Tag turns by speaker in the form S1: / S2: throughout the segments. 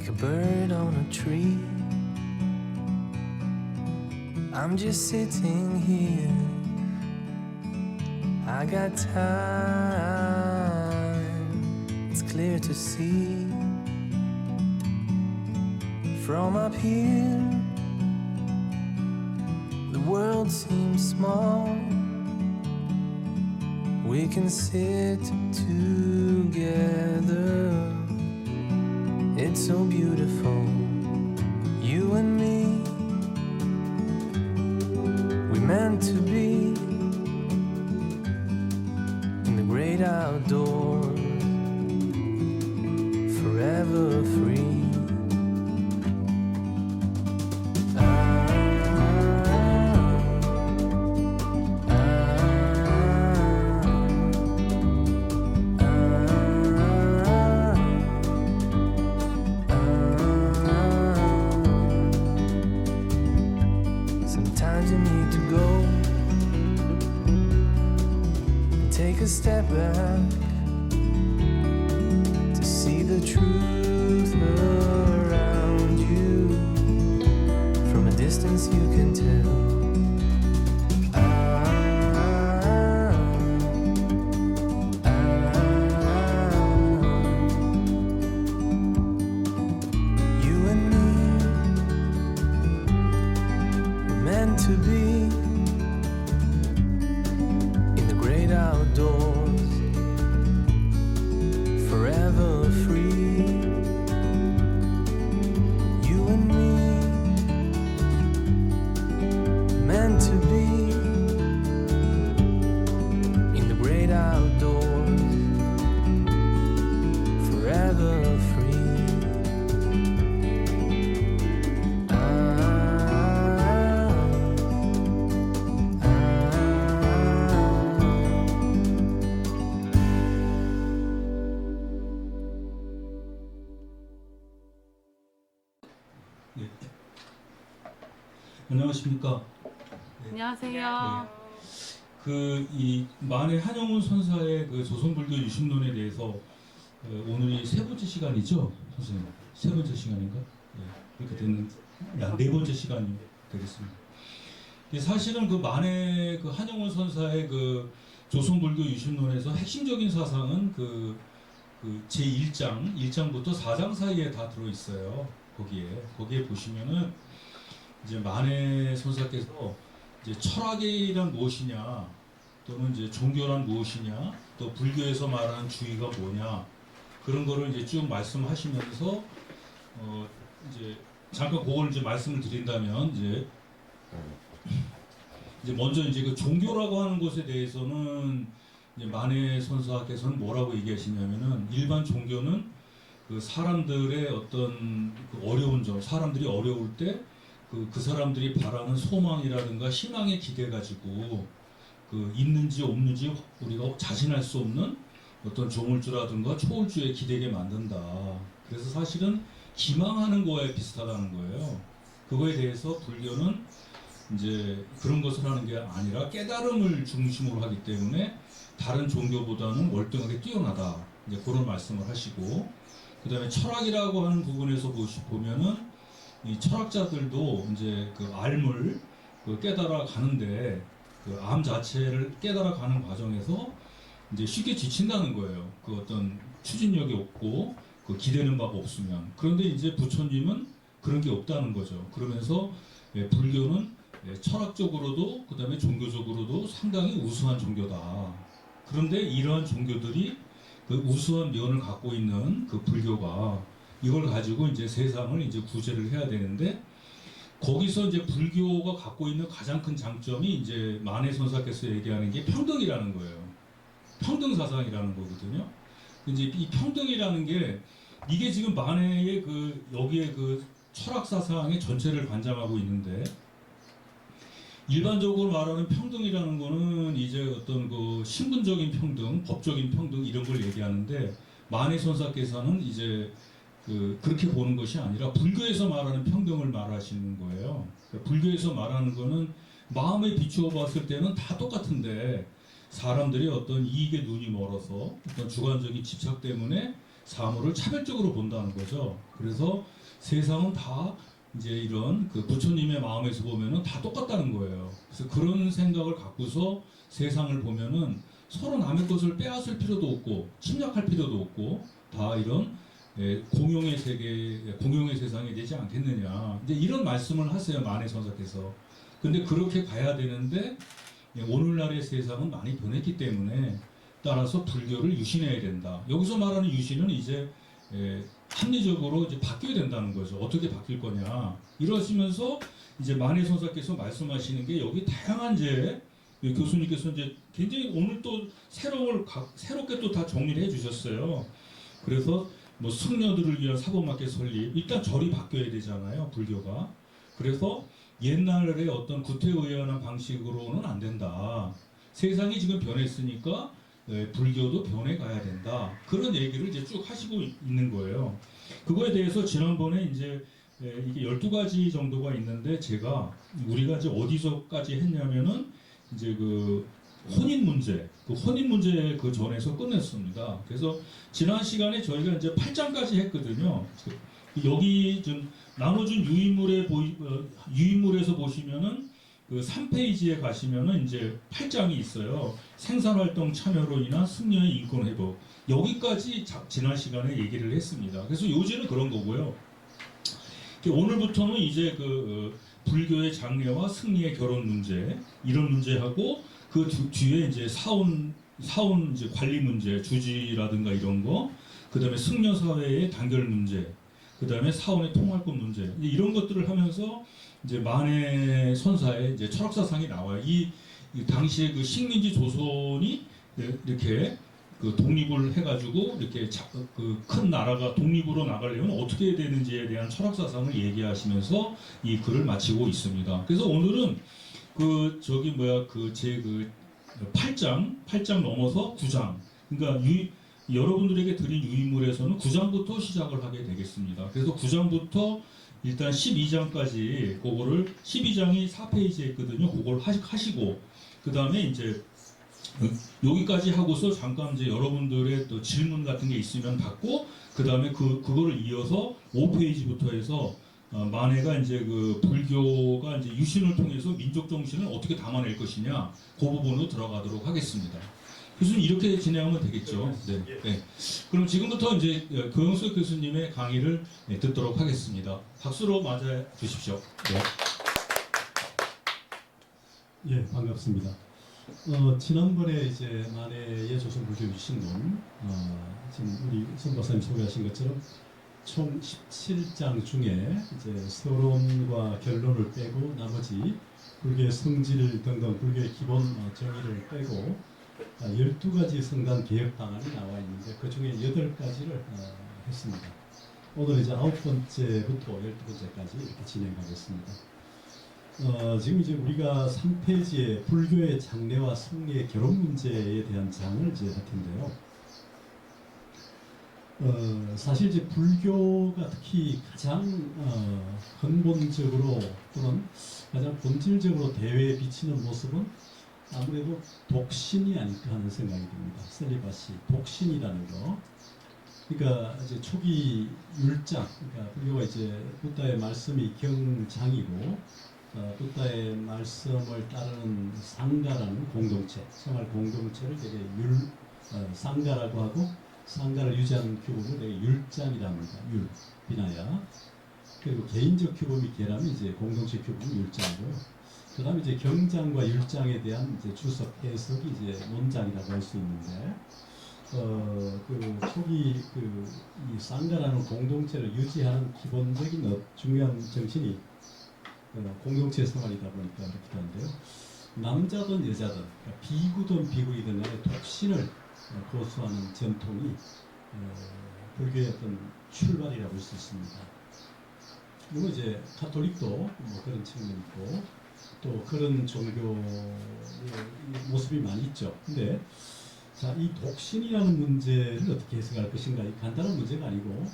S1: like a bird on a tree. I'm just sitting here, I got time, it's clear to see. From up here, the world seems small. We can sit together, it's so beautiful, you and me. We meant to be in the great outdoors, forever free. Sometimes you need to go and take a step back to see the truth around you. From a distance you can tell. You and me were meant to be in the great outdoors, forever free. You and me, meant to be in the great outdoors, forever free.
S2: 네. 안녕하십니까.
S3: 안녕하세요.
S2: 이 만해 한영훈 선사의 그 조선불교 유심론에 대해서 오늘이 세 번째 시간이죠, 선생님? 세 번째 시간인가? 네. 이렇게 되는 네 번째 시간이 되겠습니다. 사실은 그 만해 그 한영훈 선사의 그 조선불교 유심론에서 핵심적인 사상은 그 제 1장부터 4장 사이에 다 들어 있어요. 거기에 보시면은 이제 만해 선사께서 이제 철학이란 무엇이냐, 또는 이제 종교란 무엇이냐, 또 불교에서 말하는 주의가 뭐냐, 그런 거를 이제 쭉 말씀하시면서 이제 잠깐 그걸 이제 말씀을 드린다면 이제 먼저 이제 그 종교라고 하는 것에 대해서는 이제 만해 선사께서는 뭐라고 얘기하시냐면은, 일반 종교는 그 사람들의 어떤 그 어려운 점, 사람들이 어려울 때 그 사람들이 바라는 소망이라든가 희망에 기대 가지고 그 있는지 없는지 우리가 자신할 수 없는 어떤 조물주라든가 초월주에 기대게 만든다. 그래서 사실은 기망하는 거에 비슷하다는 거예요. 그거에 대해서 불교는 이제 그런 것을 하는 게 아니라 깨달음을 중심으로 하기 때문에 다른 종교보다는 월등하게 뛰어나다. 이제 그런 말씀을 하시고, 그 다음에 철학이라고 하는 부분에서 보면은 이 철학자들도 이제 그 알물 그 깨달아 가는데 그 암 자체를 깨달아 가는 과정에서 이제 쉽게 지친다는 거예요. 그 어떤 추진력이 없고 그 기대는 바가 없으면. 그런데 이제 부처님은 그런 게 없다는 거죠. 그러면서 불교는 철학적으로도 그 다음에 종교적으로도 상당히 우수한 종교다. 그런데 이러한 종교들이 그 우수한 면을 갖고 있는 그 불교가 이걸 가지고 이제 세상을 이제 구제를 해야 되는데, 거기서 이제 불교가 갖고 있는 가장 큰 장점이 이제 만해 선사께서 얘기하는 게 평등이라는 거예요. 평등 사상이라는 거거든요. 이제 이 평등이라는 게 이게 지금 만해의 그 여기에 그 철학 사상의 전체를 관장하고 있는데, 일반적으로 말하는 평등이라는 거는 이제 어떤 그 신분적인 평등, 법적인 평등 이런 걸 얘기하는데, 만해 선사께서는 이제 그렇게 보는 것이 아니라 불교에서 말하는 평등을 말하시는 거예요. 그러니까 불교에서 말하는 거는 마음에 비추어 봤을 때는 다 똑같은데, 사람들이 어떤 이익에 눈이 멀어서 어떤 주관적인 집착 때문에 사물을 차별적으로 본다는 거죠. 그래서 세상은 다 이제 이런 그 부처님의 마음에서 보면은 다 똑같다는 거예요. 그래서 그런 생각을 갖고서 세상을 보면은 서로 남의 것을 빼앗을 필요도 없고 침략할 필요도 없고 다 이런 공용의 세계, 공용의 세상이 되지 않겠느냐. 이제 이런 말씀을 하세요, 만해 선사께서. 근데 그렇게 가야 되는데 오늘날의 세상은 많이 변했기 때문에 따라서 불교를 유신해야 된다. 여기서 말하는 유신은 이제 합리적으로 이제 바뀌어야 된다는 거죠. 어떻게 바뀔 거냐. 이러시면서 이제 만해 선사께서 말씀하시는 게 여기 다양한 이제 교수님께서 이제 굉장히 오늘 또 새롭게 또 다 정리를 해주셨어요. 그래서 뭐 승려들을 위한 사법학계 설립, 일단 절이 바뀌어야 되잖아요, 불교가. 그래서 옛날의 어떤 구태의연한 방식으로는 안 된다. 세상이 지금 변했으니까 불교도 변해가야 된다. 그런 얘기를 이제 쭉 하시고 있는 거예요. 그거에 대해서 지난번에 이제 이게 12가지 정도가 있는데 제가 우리가 이제 어디서까지 했냐면은 이제 그 혼인 문제 그 전에서 끝냈습니다. 그래서 지난 시간에 저희가 이제 8장까지 했거든요. 여기 좀 나눠준 유인물에서 보시면은 그 3페이지에 가시면은 이제 8장이 있어요. 생산활동 참여로 인한 승려의 인권 회복. 여기까지 지난 시간에 얘기를 했습니다. 그래서 요지는 그런 거고요. 오늘부터는 이제 그 불교의 장래와 승리의 결혼 문제 이런 문제하고 그 뒤에 이제 사원 이제 관리 문제, 주지라든가 이런 거, 그 다음에 승려 사회의 단결 문제, 그 다음에 사원의 통할권 문제 이런 것들을 하면서 이제 만해 선사의 이제 철학사상이 나와요. 이 당시에 그 식민지 조선이 이렇게 그 독립을 해가지고 이렇게 그 큰 나라가 독립으로 나가려면 어떻게 해야 되는지에 대한 철학사상을 얘기하시면서 이 글을 마치고 있습니다. 그래서 오늘은 그 저기 뭐야 그 제 그 8장 넘어서 9장, 그러니까 여러분들에게 드린 유인물에서는 9장부터 시작을 하게 되겠습니다. 그래서 9장부터 일단 12장까지 그거를 12장이 4페이지에 있거든요. 그걸 하시고 그 다음에 이제 여기까지 하고서 잠깐 이제 여러분들의 또 질문 같은 게 있으면 받고 그 다음에 그거를 이어서 5페이지부터 해서 만해가 이제 그 불교가 이제 유신을 통해서 민족 정신을 어떻게 담아낼 것이냐 그 부분으로 들어가도록 하겠습니다. 교수님 이렇게 진행하면 되겠죠? 네. 네. 그럼 지금부터 이제 고영석 교수님의 강의를 듣도록 하겠습니다. 박수로 맞아 주십시오. 네.
S4: 예, 반갑습니다. 지난번에 이제 만해의 조선불교 유신론, 지금 우리 송 박사님 소개하신 것처럼 총 17장 중에 이제 서론과 결론을 빼고 나머지 불교의 성질 등등 불교의 기본 정의를 빼고 12가지 성단 개혁 방안이 나와 있는데 그 중에 8가지를 했습니다. 오늘 이제 9번째부터 12번째까지 이렇게 진행하겠습니다. 지금 이제 우리가 3페이지에 불교의 장래와 승리의 결혼 문제에 대한 장을 이제 할 텐데요. 사실 이제 불교가 특히 가장 근본적으로 또는 가장 본질적으로 대외에 비치는 모습은 아무래도 독신이 아닐까 하는 생각이 듭니다. 셀리바시, 독신이라는 거. 그러니까 이제 초기 율장, 그러니까 불교가 이제 부다의 말씀이 경장이고 부다의 말씀을 따르는 상가라는 공동체, 생활 공동체를 되게 상가라고 하고 상가를 유지하는 규범을 되게 율장이라고 합니다. 율, 비나야. 그리고 개인적 규범이 개라면 이제 공동체 규범이 율장이고요. 그 다음에 이제 경장과 율장에 대한 이제 주석, 해석이 이제 논장이라고 할 수 있는데, 그 초기 이 상가라는 공동체를 유지하는 기본적인 중요한 정신이 공동체 생활이다 보니까 그렇게 되는데요. 남자든 여자든, 그러니까 비구든 비구이든 간에 독신을 고수하는 전통이 불교의 어떤 출발이라고 할 수 있습니다. 물론 이제 카톨릭도 뭐 그런 측면이 있고 또 그런 종교의 모습이 많이 있죠. 근데 자, 이 독신이라는 문제를 어떻게 해석할 것인가, 이 간단한 문제가 아니고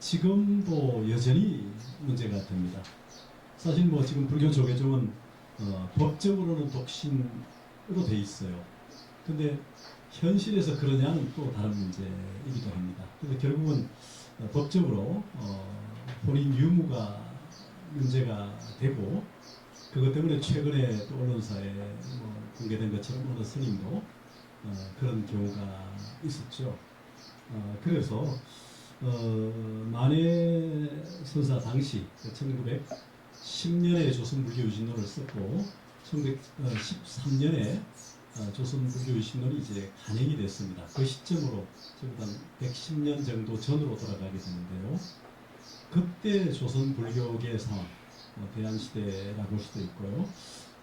S4: 지금도 여전히 문제가 됩니다. 사실 뭐 지금 불교 조계종은 법적으로는 독신으로 돼 있어요. 근데 현실에서 그러냐는 또 다른 문제이기도 합니다. 그래서 결국은 법적으로 본인 유무가 문제가 되고 그것 때문에 최근에 또 언론사에 공개된 것처럼 어느 스님도 그런 경우가 있었죠. 그래서 만해 선사 당시 1910년에 조선불교유신론을 썼고 1913년에 조선불교유신론이 이제 간행이 됐습니다. 그 시점으로 적어도 한 110년 정도 전으로 돌아가게 되는데요. 그때 조선불교계 상황, 대한시대라고 볼 수도 있고요.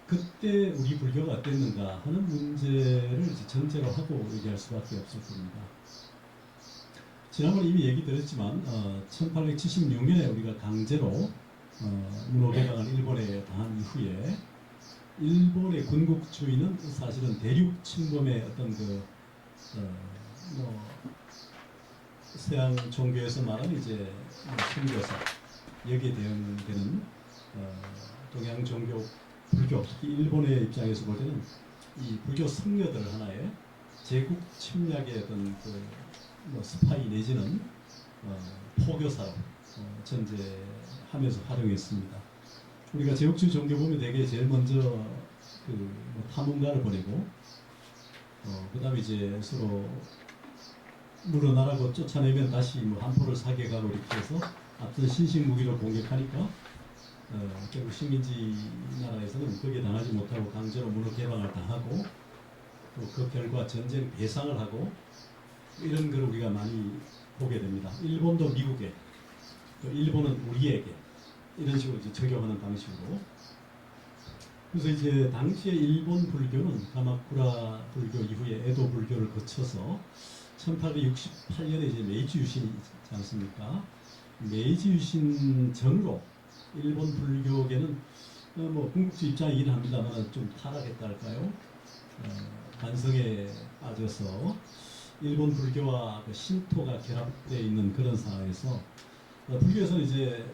S4: 그때 우리 불교가 어땠는가 하는 문제를 이제 전제로 하고 얘기할 수밖에 없을 겁니다. 지난번에 이미 얘기 드렸지만 1876년에 우리가 강제로 문호개방을 일본에 당한 이후에 일본의 군국주의는 사실은 대륙 침범의 어떤 서양 종교에서 말하는 이제 선교사 여기에 대응되는 동양 종교 불교, 특히 일본의 입장에서 볼 때는 이 불교 성녀들을 하나의 제국 침략의 어떤 스파이 내지는 포교사로 전제하면서 활용했습니다. 우리가 제국주의 종교 보면 대개 제일 먼저 탐험가를 보내고 그 다음에 이제 서로 물러나라고 쫓아내면 다시 한포를 사격하고 이렇게 해서 앞선 신식 무기로 공격하니까 결국 식민지 나라에서는 거기에 당하지 못하고 강제로 문호 개방을 당하고 또 그 결과 전쟁 배상을 하고 이런 걸 우리가 많이 보게 됩니다. 일본도 미국에, 또 일본은 우리에게 이런 식으로 이제 적용하는 방식으로. 그래서 이제 당시에 일본 불교는 가마쿠라 불교 이후에 에도 불교를 거쳐서 1868년에 이제 메이지 유신이 있지 않습니까? 메이지 유신 전으로 일본 불교계는 궁극주 입장이긴 합니다만 좀 타락했다 할까요? 반성에 빠져서 일본 불교와 신토가 결합되어 있는 그런 상황에서 불교에서는 이제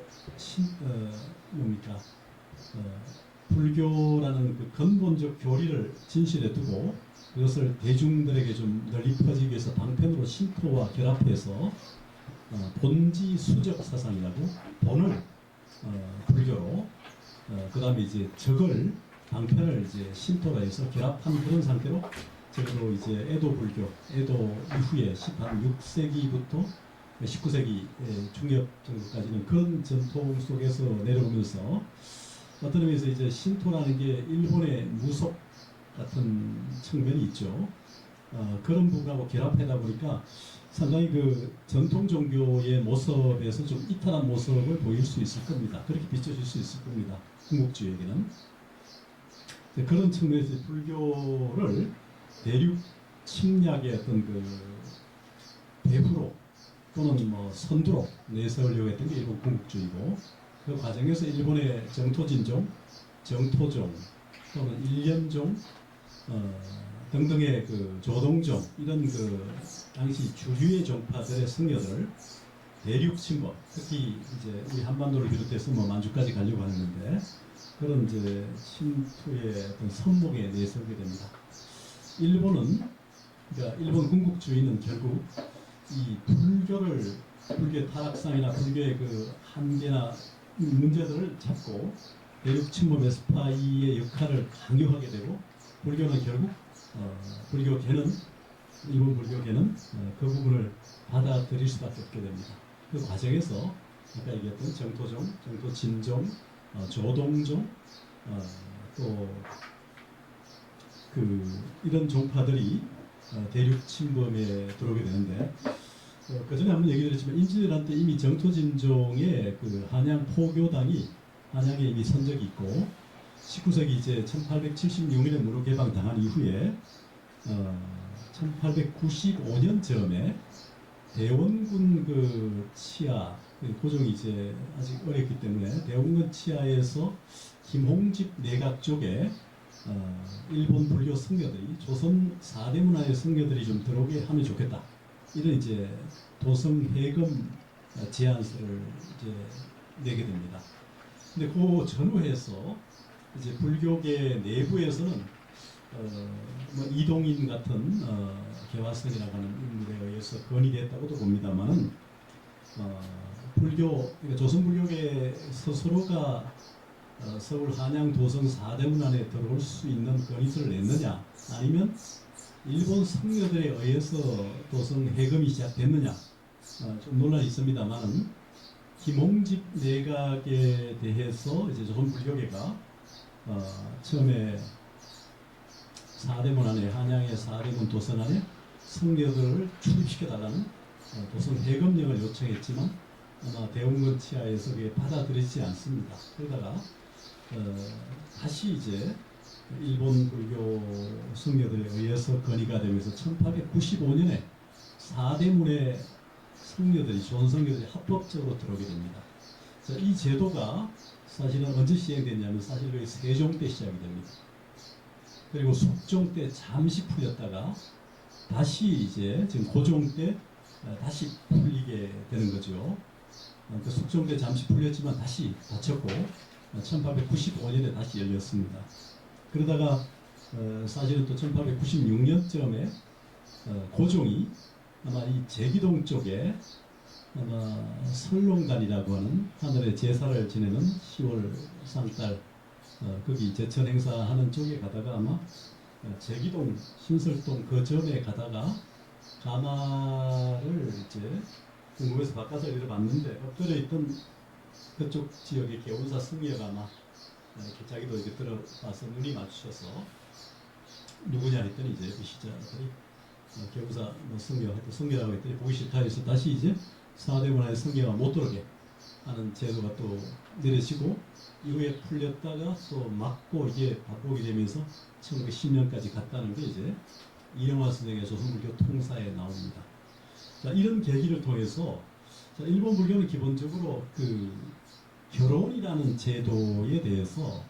S4: 불교라는 그 근본적 교리를 진실에 두고 그것을 대중들에게 좀 널리 퍼지기 위해서 방편으로 신토와 결합해서 본지 수적 사상이라고 본을 불교로 그 다음에 이제 적을 방편을 이제 신토로 해서 결합한 그런 상태로 적어도 이제 에도 불교, 에도 이후에 6세기부터 19세기 중엽 정도까지는 그런 전통 속에서 내려오면서 어떤 의미에서 이제 신토라는 게 일본의 무속 같은 측면이 있죠. 그런 부분하고 결합하다 보니까 상당히 그 전통 종교의 모습에서 좀 이탈한 모습을 보일 수 있을 겁니다. 그렇게 비춰질 수 있을 겁니다. 궁극주의에게는. 그런 측면에서 불교를 대륙 침략의 어떤 그 배후로 또는 선두로 내세우려고 했던 게 일본 궁극주의고 그 과정에서 일본의 정토진종, 정토종 또는 일련종 등등의 그 조동종 이런 그 당시 주류의 종파들의 승려들 대륙 침범 특히 이제 우리 한반도를 비롯해서 만주까지 가려고 하는데 그런 이제 침투의 어떤 선목에 내세우게 됩니다. 일본은 그러니까 일본 군국주의는 결국 이 불교의 타락상이나 불교의 그 한계나 문제들을 잡고 대륙 침범의 스파이의 역할을 강요하게 되고 불교는 결국 불교계는 일본 불교계는 그 부분을 받아들일 수밖에 없게 됩니다. 그 과정에서 아까 얘기했던 정토종, 정토진종, 조동종 또 이런 종파들이 대륙 침범에 들어오게 되는데 그 전에 한번 얘기 드렸지만 임진왜란 때 이미 정토진종의 그 한양 포교당이 한양에 이미 선적이 있고 19세기 이제 1876년에 무료 개방 당한 이후에 1895년 즈음에 대원군 그 치하 고종이 이제 아직 어렸기 때문에 대원군 치하에서 김홍집 내각 쪽에 일본 불교 승려들이 조선 4대 문화의 승려들이 좀 들어오게 하면 좋겠다. 이런 이제 도성해금 제안서를 이제 내게 됩니다. 근데 그 전후해서 이제 불교계 내부에서는 뭐 이동인 같은 개화선이라고 하는 인물에 의해서 건의됐다고도 봅니다만은 불교 그러니까 조선 불교계 스스로가 서울 한양 도성 4대문 안에 들어올 수 있는 건의서를 냈느냐 아니면 일본 성녀들에 의해서 도성 해금이 시작됐느냐 좀 논란이 있습니다만은 김홍집 내각에 대해서 이제 조선 불교계가 처음에 4대문 안에 한양의 4대문 도성 안에 성녀들을 출입시켜달라는 도성 해금령을 요청했지만 아마 대웅건 치하에서 그게 받아들이지 않습니다. 그러다가 다시 이제 일본 불교 성녀들에 의해서 건의가 되면서 1895년에 4대문의 성녀들이 조선 성녀들이 합법적으로 들어오게 됩니다. 자, 이 제도가 사실은 언제 시행됐냐면 사실 거의 세종 때 시작이 됩니다. 그리고 숙종 때 잠시 풀렸다가 다시 이제 지금 고종 때 다시 풀리게 되는 거죠. 그 숙종 때 잠시 풀렸지만 다시 닫혔고 1895년에 다시 열렸습니다. 그러다가 사실은 또 1896년쯤에 고종이 아마 이 제기동 쪽에 아마 설롱간이라고 하는 하늘의 제사를 지내는 10월 상달 거기 제천 행사하는 쪽에 가다가 아마 제기동 신설동 그 점에 가다가 가마를 이제 궁금해서 바깥을 내려봤는데 엎드려 있던 그쪽 지역의 개운사 승려가 아마 이렇게 자기도 이렇게 들어봐서 눈이 마주쳐서 누구냐 했더니 이제 그 시자들이 개운사 뭐 승려라고 했더니 보기 싫다 해서 다시 이제 4대문 안에 승려가 못 들어오게 하는 제도가 또 내려지고 이후에 풀렸다가 또 막고 이게 바꾸게 되면서 1910년까지 갔다는 게 이제 이영화 선생의 조선불교 통사에 나옵니다. 자, 이런 계기를 통해서 자, 일본 불교는 기본적으로 그 결혼이라는 제도에 대해서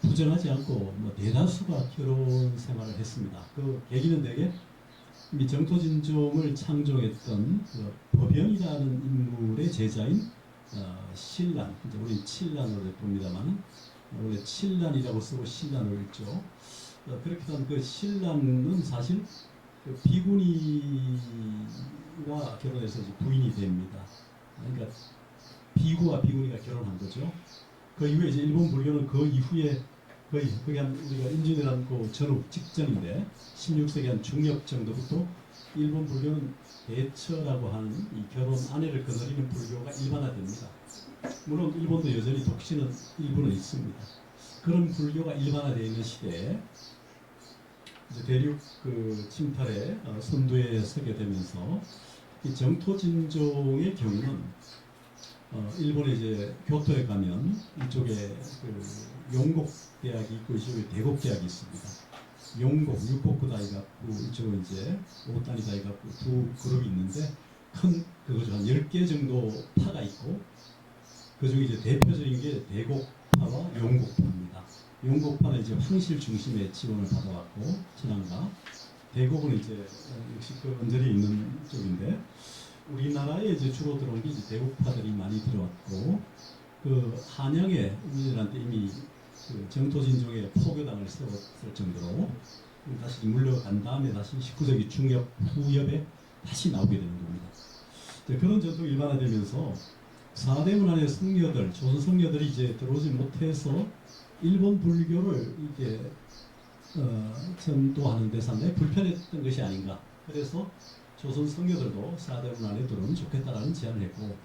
S4: 부정하지 않고 뭐 대다수가 결혼 생활을 했습니다. 그 계기는 되게 이 정토진종을 창조했던 그 법영이라는 인물의 제자인 신란, 이제 우리는 칠란으로 봅니다만 원래 칠란이라고 쓰고 신란으로 읽죠. 그렇게 된 그 신란은 사실 그 비구니가 결혼해서 이제 부인이 됩니다. 그러니까 비구와 비구니가 결혼한 거죠. 그 이후에 이제 일본 불교는 그 이후에 거의 한 우리가 임진왜란 그 전후 직전인데 16세기 한 중엽 정도부터 일본 불교는 대처라고 하는 이 결혼 아내를 거느리는 불교가 일반화됩니다. 물론 일본도 여전히 독신은 일부는 있습니다. 그런 불교가 일반화되어 있는 시대에 이제 대륙 그 침탈에 선두에 서게 되면서 이 정토진종의 경우는 일본에 이제 교토에 가면 이쪽에 그 용곡 대학이 있고 이쪽에 대곡 대학이 있습니다. 용곡, 육곡구 다이가쿠 이쪽은 이제 오타니 다이가쿠 두 그룹이 있는데 큰 그거죠. 한 10개 정도 파가 있고 그중에 이제 대표적인 게 대곡파와 용곡파입니다. 용곡파는 이제 황실 중심의 지원을 받아왔고 친한가 대곡은 이제 역시 그 언저리에 있는 쪽인데 우리나라에 이제 주로 들어온 게 이제 대곡파들이 많이 들어왔고 그 한양에 임진왜란 때 이미 그 정토진종의 포교당을 세웠을 정도로 다시 물려간 다음에 다시 19세기 중엽 후엽에 다시 나오게 되는 겁니다. 그런 전통이 일반화되면서 4대문 안의 성녀들, 조선 성녀들이 이제 들어오지 못해서 일본 불교를 이게 전도하는 데 상당히 불편했던 것이 아닌가. 그래서 조선 성녀들도 4대문 안에 들어오면 좋겠다라는 제안을 했고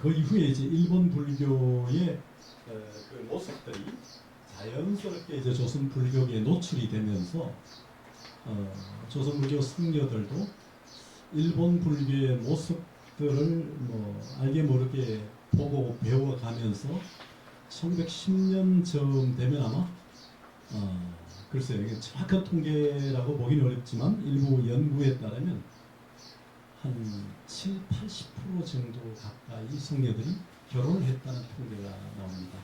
S4: 그 이후에 이제 일본 불교의 그 모습들이 자연스럽게 이제 조선 불교에 노출이 되면서 조선 불교 성녀들도 일본 불교의 모습들을 뭐 알게 모르게 보고 배워가면서 1910년쯤 되면 아마 글쎄요 이게 정확한 통계라고 보기는 어렵지만 일부 연구에 따르면 한 7, 80% 정도 가까이 성녀들이 결혼을 했다는 통계가 나옵니다.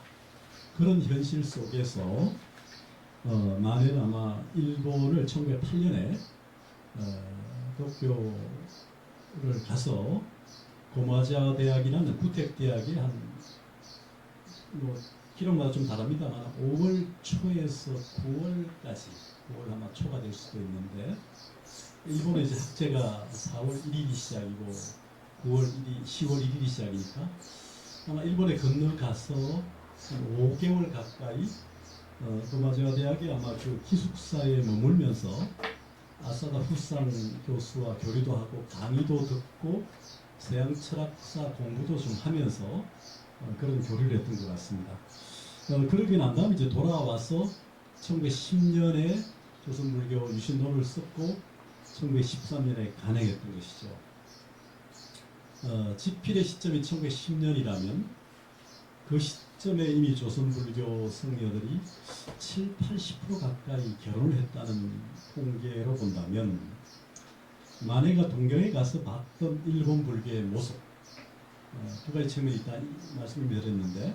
S4: 그런 현실 속에서 만해는 아마 일본을 1908년에 도쿄를 가서 고마자 대학이라는 구택 대학에 한 뭐 기록마다 좀 다릅니다만 5월 초에서 9월까지 9월 아마 초가 될 수도 있는데 일본의 이제 학제가 4월 1일이 시작이고 9월 1일, 10월 1일이 시작이니까 아마 일본에 건너가서 한 5개월 가까이 도마지마 대학에 아마 그 기숙사에 머물면서 아사다 후상 교수와 교류도 하고 강의도 듣고 서양 철학사 공부도 좀 하면서 그런 교류를 했던 것 같습니다. 그러고 난 다음에 이제 돌아와서 1910년에 조선불교 유신론을 썼고 1913년에 간행했던 것이죠. 집필의 시점이 1910년이라면 그 시점에 이미 조선불교 성녀들이 70~80% 가까이 결혼을 했다는 통계로 본다면 만해가 동경에 가서 봤던 일본 불교의 모습 두 가지 측면이 있다 말씀을 드렸는데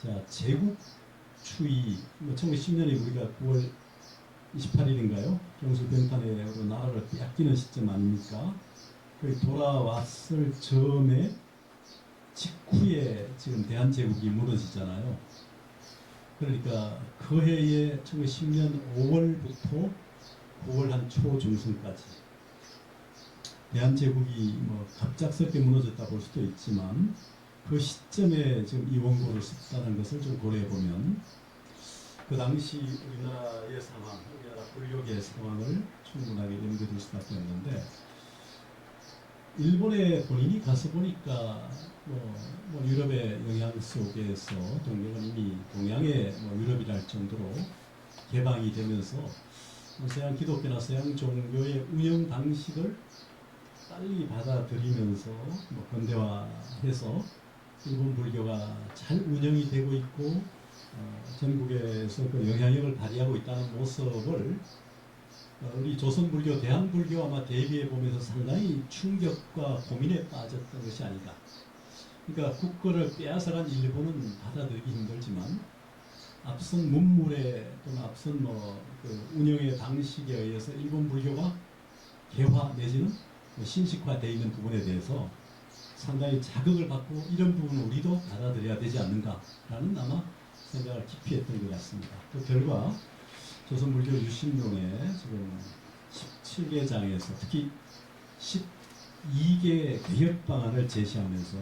S4: 자 제국주의 1910년에 우리가 9월 28일인가요? 경술병탄회로 나라를 빼앗기는 시점 아닙니까? 그 돌아왔을 즈음에 직후에 지금 대한제국이 무너지잖아요. 그러니까 그 해에 1910년 5월부터 9월 한 초중순까지 대한제국이 뭐 갑작스럽게 무너졌다 볼 수도 있지만 그 시점에 지금 이 원고를 썼다는 것을 좀 고려해 보면 그 당시 우리나라의 상황, 우리나라 불교계의 상황을 충분하게 연결될 수밖에 없는데 일본에 본인이 가서 보니까 뭐 유럽의 영향 속에서 동경은 이미 동양의 유럽이랄 정도로 개방이 되면서 서양 기독교나 서양 종교의 운영 방식을 빨리 받아들이면서 근대화해서 일본 불교가 잘 운영이 되고 있고 전국에서 그 영향력을 발휘하고 있다는 모습을 우리 조선불교, 대한불교 아마 대비해 보면서 상당히 충격과 고민에 빠졌던 것이 아닌가. 그러니까 국거를 빼앗아간 일본은 받아들이기 힘들지만 앞선 문물에 또는 앞선 그 운영의 방식에 의해서 일본 불교가 개화 내지는 신식화되어 있는 부분에 대해서 상당히 자극을 받고 이런 부분은 우리도 받아들여야 되지 않는가라는 아마 생각을 깊이 했던 것 같습니다. 그 결과 조선불교 유신론의 지금 17개 장에서 특히 12개 개혁 방안을 제시하면서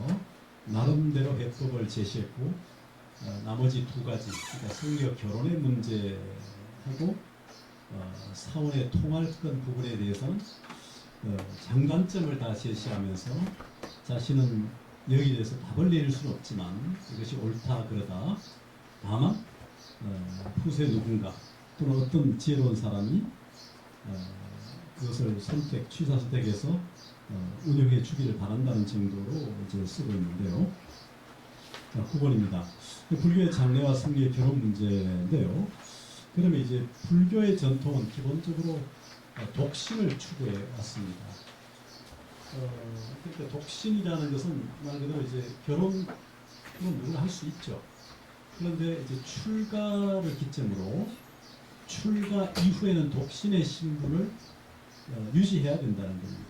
S4: 나름대로 해법을 제시했고 나머지 두 가지 그러니까 성녀 결혼의 문제하고 사원의 통할권 부분에 대해서는 장단점을 다 제시하면서 자신은 여기에 대해서 답을 내릴 수는 없지만 이것이 옳다 그러다 다만 후세 누군가 또는 어떤 지혜로운 사람이 그것을 취사 선택해서 운영해 주기를 바란다는 정도로 이제 쓰고 있는데요. 9번입니다. 불교의 장래와 승리의 결혼 문제인데요. 그러면 이제 불교의 전통은 기본적으로 독신을 추구해 왔습니다. 그러니까 독신이라는 것은 말 그대로 이제 결혼은 누구나 할 수 있죠. 그런데 이제 출가를 기점으로 출가 이후에는 독신의 신분을 유지해야 된다는 겁니다.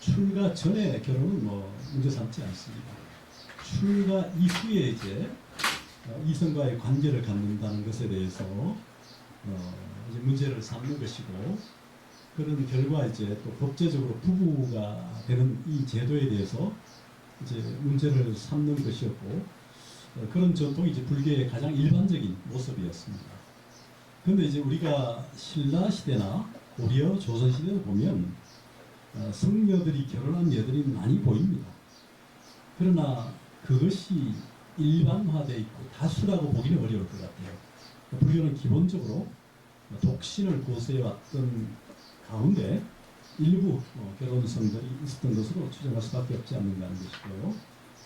S4: 출가 전에 결혼은 문제 삼지 않습니다. 출가 이후에 이제 이성과의 관계를 갖는다는 것에 대해서 이제 문제를 삼는 것이고 그런 결과 이제 또 법제적으로 부부가 되는 이 제도에 대해서 이제 문제를 삼는 것이었고 그런 전통이 이제 불교의 가장 일반적인 모습이었습니다. 그런데 이제 우리가 신라 시대나 고려 조선 시대를 보면 성녀들이 결혼한 예들이 많이 보입니다. 그러나 그것이 일반화되어 있고 다수라고 보기는 어려울 것 같아요. 불교는 기본적으로 독신을 고수해 왔던 가운데 일부 결혼성들이 있었던 것으로 추정할 수밖에 없지 않는가 하는 것이고요.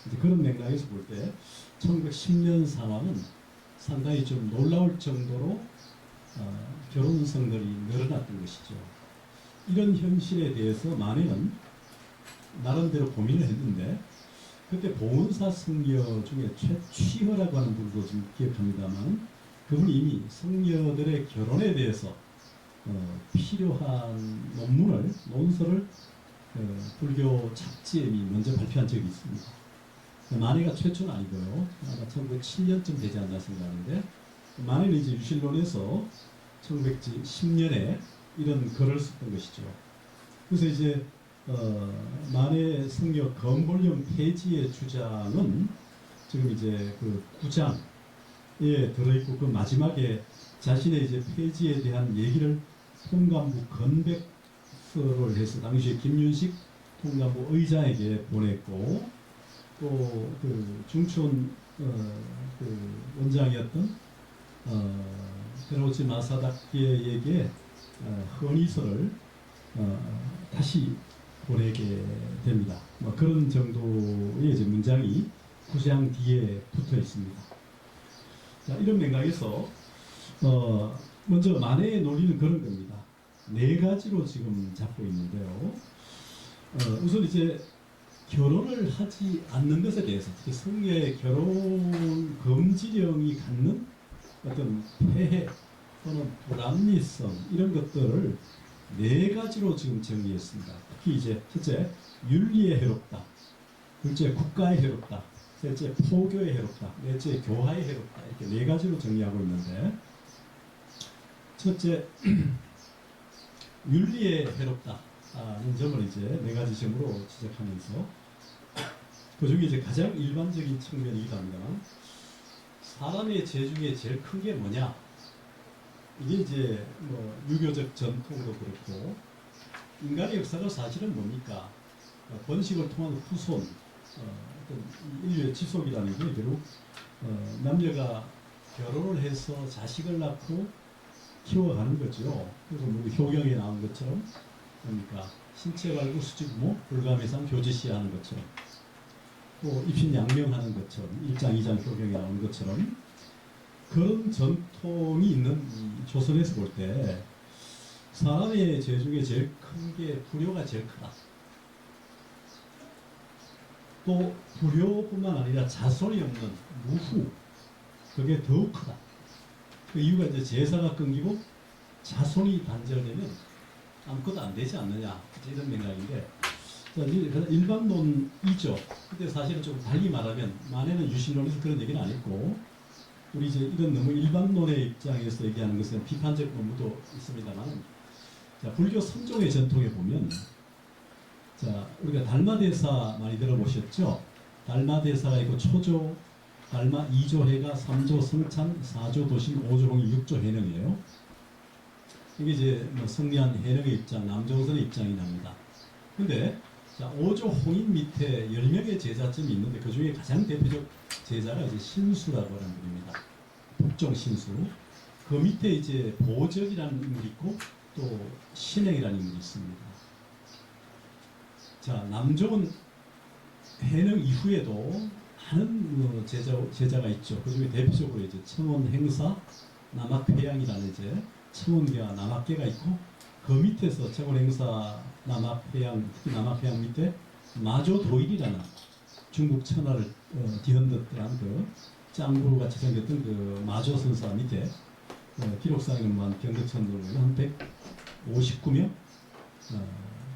S4: 이제 그런 맥락에서 볼 때 1910년 상황은 상당히 좀 놀라울 정도로 결혼성들이 늘어났던 것이죠. 이런 현실에 대해서 만해는 나름대로 고민을 했는데 그때 보은사 성녀 중에 최취허라고 하는 분도 좀 기억합니다만 그분이 이미 성녀들의 결혼에 대해서 필요한 논설을 불교 잡지에 먼저 발표한 적이 있습니다. 만해가 최초는 아니고요. 아마 1907년쯤 되지 않나 생각하는데 만해는 이제 유실론에서 1910년에 이런 글을 썼던 것이죠. 그래서 이제 만해 성경 검볼륨 폐지의 주장은 지금 이제 그 9장에 들어있고 그 마지막에 자신의 이제 폐지에 대한 얘기를 통감부 건백서를 해서 당시에 김윤식 통감부 의장에게 보냈고 또 그 중촌 그 원장이었던 베로치 마사다키에게 헌의서를 다시 보내게 됩니다. 뭐 그런 정도의 이제 문장이 9장 뒤에 붙어 있습니다. 자, 이런 맥락에서 먼저 만해의 논리는 그런 겁니다. 네 가지로 지금 잡고 있는데요. 우선 이제 결혼을 하지 않는 것에 대해서 특히 성의 결혼 금지령이 갖는 어떤 폐해 또는 불합리성 이런 것들을 네 가지로 지금 정리했습니다. 특히 이제 첫째 윤리에 해롭다, 둘째 국가에 해롭다, 셋째 포교에 해롭다, 넷째 교화에 해롭다 이렇게 네 가지로 정리하고 있는데 첫째 윤리에 해롭다는 점을 이제 네 가지 점으로 지적하면서 그 중에 이제 가장 일반적인 측면이기도 합니다만 사람의 죄 중에 제일 큰 게 뭐냐? 이게 이제 뭐 유교적 전통도 그렇고 인간의 역사가 사실은 뭡니까? 번식을 통한 후손, 어떤 인류의 지속이라는 게 결국 남녀가 결혼을 해서 자식을 낳고 키워가는 거죠. 그래서 뭐 효경에 나온 것처럼 뭡니까? 신체 발구 수지부모 불가매상 교지시하는 것처럼 또 입신양명하는 것처럼 1장 2장 효경에 나온 것처럼 그런 전통이 있는 이 조선에서 볼 때 사람의 죄 중에 제일 큰 게 불효가 제일 크다. 또 불효뿐만 아니라 자손이 없는 무후 그게 더욱 크다. 그 이유가 이제 제사가 끊기고 자손이 단절되면 아무것도 안 되지 않느냐 이런 맥락인데 자, 일반론이죠. 근데 사실은 좀 달리 말하면 만에는 유신론에서 그런 얘기는 안 했고 우리 이제 이런 너무 일반론의 입장에서 얘기하는 것은 비판적 의무도 있습니다만 자, 불교 선종의 전통에 보면 자, 우리가 달마대사 많이 들어보셨죠? 달마대사가 있고 초조, 달마 2조 해가 3조 성찬, 4조 도신, 5조 홍이, 6조 해능이에요. 이게 이제 뭐 성리한 해능의 입장, 남정선의 입장이 납니다. 근데 자, 5조 홍인 밑에 10명의 제자쯤이 있는데 그 중에 가장 대표적 제자가 이제 신수라고 하는 분입니다. 북종 신수. 그 밑에 이제 보적이라는 인물이 있고 또 신행이라는 인물이 있습니다. 자, 남종은 해능 이후에도 많은 제자가 있죠. 그 중에 대표적으로 이제 청원 행사, 남학회양이라는 이제 청원계와 남학계가 있고 그 밑에서 청원 행사, 남학회양, 특히 남학회양 밑에 마조도일이라는 중국 천하를 뒤흔들었던 그 짱구루 같이 생겼던 그 마조 선사 밑에 기록상에는 경덕천도로 한 159명,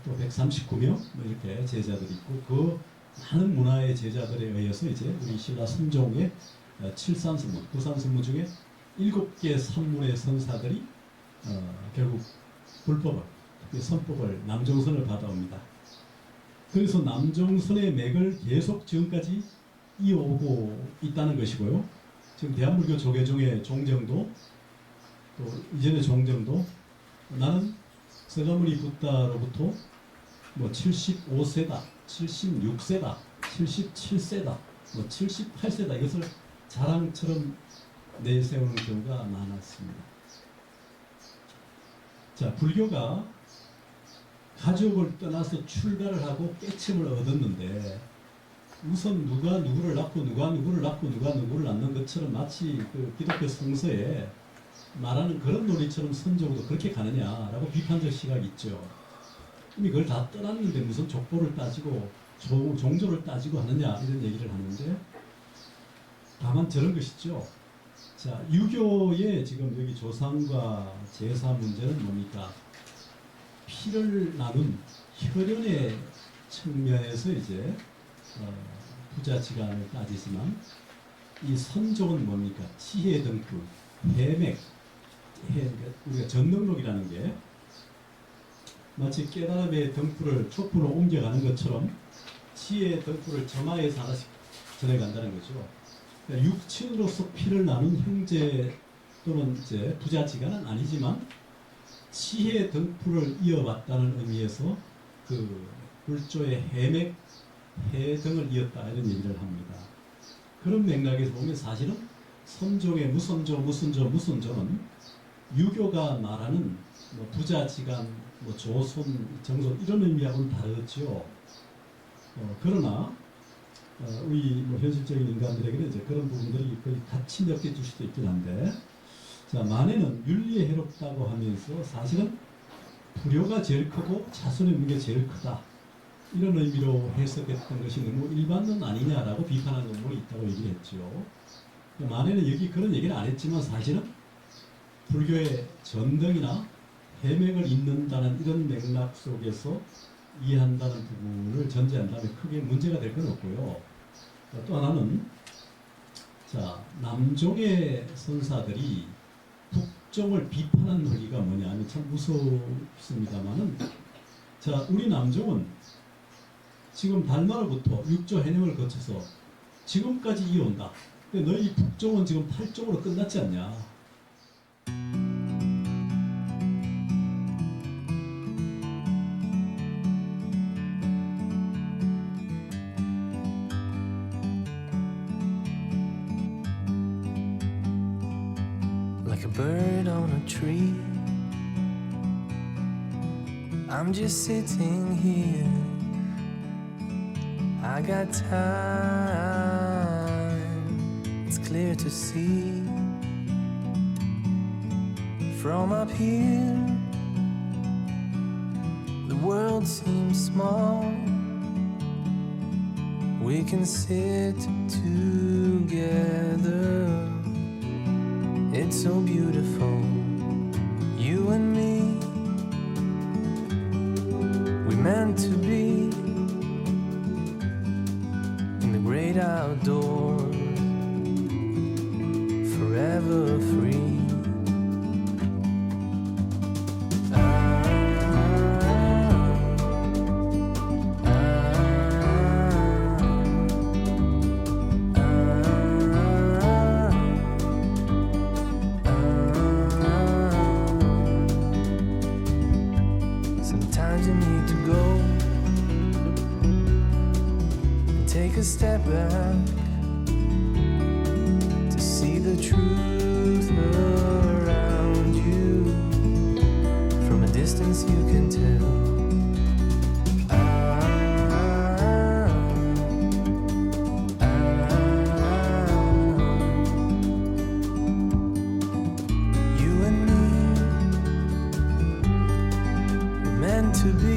S4: 또 139명 뭐 이렇게 제자들이 있고 그 많은 문화의 제자들에 의해서 이제 우리 신라 선종의 7산선무, 9산선무 중에 7개 산문의 선사들이 결국 불법을, 특히 선법을 남정선을 받아옵니다. 그래서 남정선의 맥을 계속 지금까지 이어오고 있다는 것이고요. 지금 대한불교 조계종의 종정도 또 이전의 종정도 나는 서가모니 붓다로부터 뭐 75세다, 76세다, 77세다, 뭐 78세다 이것을 자랑처럼 내세우는 경우가 많았습니다. 자, 불교가 가족을 떠나서 출가를 하고 깨침을 얻었는데 우선 누가 누구를 낳고 누가 누구를 낳고 누가 누구를 낳는 것처럼 마치 그 기독교 성서에 말하는 그런 논리처럼 선종도 그렇게 가느냐라고 비판적 시각이 있죠. 이미 그걸 다 떠났는데 무슨 족보를 따지고 종조를 따지고 하느냐 이런 얘기를 하는데 다만 저런 것이죠. 자, 유교의 지금 여기 조상과 제사 문제는 뭡니까? 피를 나눈 혈연의 측면에서 이제 부자지간을 따지지만 이 선종은 뭡니까? 지혜의 등불, 해맥, 우리가 전능록이라는 게 마치 깨달음의 등불을 촛불로 옮겨가는 것처럼 지혜의 등불을 점화해서 하나씩 전해간다는 거죠. 그러니까 육친으로서 피를 나눈 형제 또는 이제 부자지간은 아니지만 지혜의 등불을 이어왔다는 의미에서 그 불조의 해맥, 해등을 이었다 이런 얘기를 합니다. 그런 맥락에서 보면 사실은 선종의 무선조, 무순조, 무순조는 유교가 말하는 뭐 부자지간, 뭐 조손, 정손 이런 의미하고는 다르죠. 그러나 우리 뭐 현실적인 인간들에게는 이제 그런 부분들이 거의 같이 느껴질 수도 있긴 한데, 자 만에는 윤리에 해롭다고 하면서 사실은 불효가 제일 크고 자손의 무게 제일 크다 이런 의미로 해석했던 것이 너무 일반론 아니냐라고 비판하는 논문이 있다고 얘기를 했죠. 만에는 여기 그런 얘기는 안 했지만 사실은 불교의 전등이나 해맥을 잇는다는 이런 맥락 속에서 이해한다는 부분을 전제한다면 크게 문제가 될 건 없고요. 또 하나는 자 남종의 선사들이 북종을 비판한 논리가 뭐냐 하면 참 무섭습니다만은 자 우리 남종은 지금 달마을부터 6조 해령을 거쳐서 지금까지 이어온다. 근데 너희 북종은 지금 8종으로 끝났지 않냐.
S1: Like a bird on a tree, I'm just sitting here. I got time, it's clear to see. From up here, the world seems small. We can sit together. It's so beautiful, you and me. We meant to be in the great outdoors, forever free. Sometimes you need to go and take a step back to see the truth around you. From a distance you can tell. You and me, we're meant to be